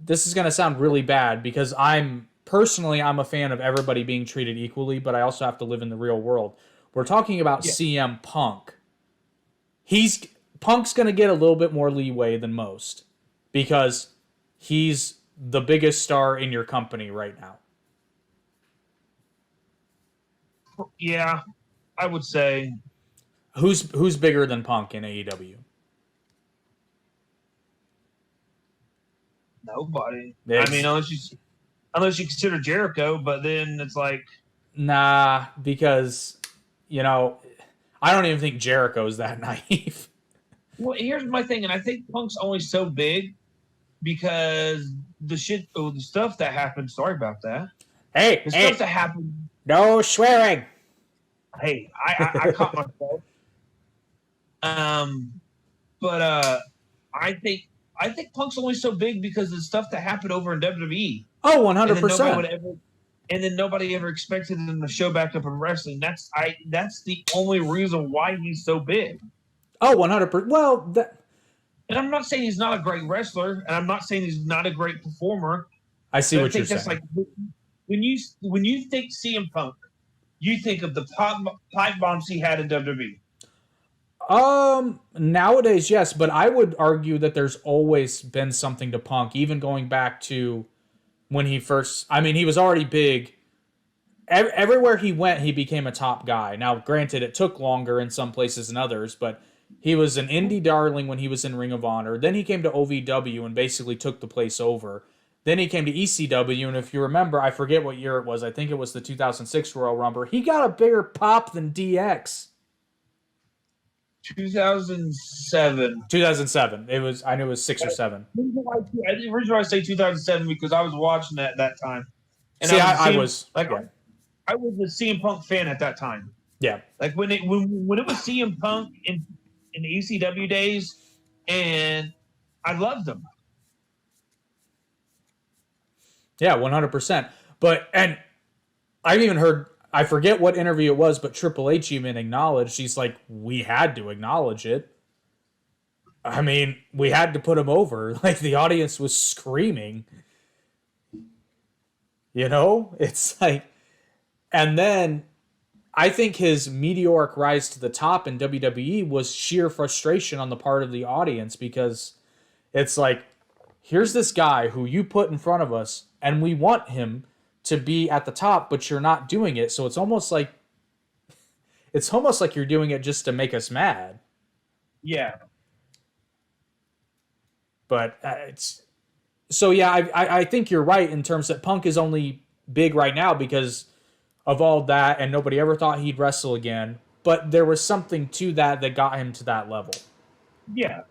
this is going to sound really bad because I'm a fan of everybody being treated equally, but I also have to live in the real world. We're talking about Yeah. CM Punk. He's Punk's going to get a little bit more leeway than most because he's the biggest star in your company right now. Yeah, I would say Who's bigger than Punk in AEW? nobody. I mean, It's unless you consider Jericho, but then it's like, nah, because you know I don't even think Jericho's that naive. well, here's my thing, and I think Punk's only so big because the stuff that happened. Sorry about that. Hey, The stuff hey, that happened. no swearing. Hey, I caught myself. Um, but I think Punk's only so big because of the stuff that happened over in WWE, Oh, and then nobody 100%. would ever, and then nobody ever expected him to show back up in wrestling. That's the only reason why he's so big. Oh, 100%. Well, And I'm not saying he's not a great wrestler, and I'm not saying he's not a great performer. I see But I what you're think that's saying. like when you think CM Punk, you think of the pipe bombs he had in WWE. Nowadays, yes, but I would argue that there's always been something to Punk, even going back to when he first. I mean, he was already big. Everywhere he went, he became a top guy. Now, granted, it took longer in some places than others, but he was an indie darling when he was in Ring of Honor. Then he came to OVW and basically took the place over. Then he came to ECW, and if you remember, I forget what year it was. I think it was the 2006 Royal Rumble. He got a bigger pop than DX. 2007. 2007. It was. I knew it was 6 or 7. The reason why I say 2007 because I was watching that time, and See, I was I seeing was. like Yeah. I was a CM Punk fan at that time. Yeah. Like when it was CM Punk in the ECW days, and I loved him. Yeah. 100%. But and I've even heard. I forget what interview it was, but Triple H even acknowledged. He's like, we had to acknowledge it. I mean, we had to put him over. Like the audience was screaming. It's like, and then I think his meteoric rise to the top in WWE was sheer frustration on the part of the audience because it's like, here's this guy who you put in front of us, and we want him to be at the top, but you're not doing it. So it's almost like you're doing it just to make us mad. Yeah, But it's so yeah. I think you're right in terms that Punk is only big right now because of all that, and nobody ever thought he'd wrestle again. But there was something to that got him to that level. yeah.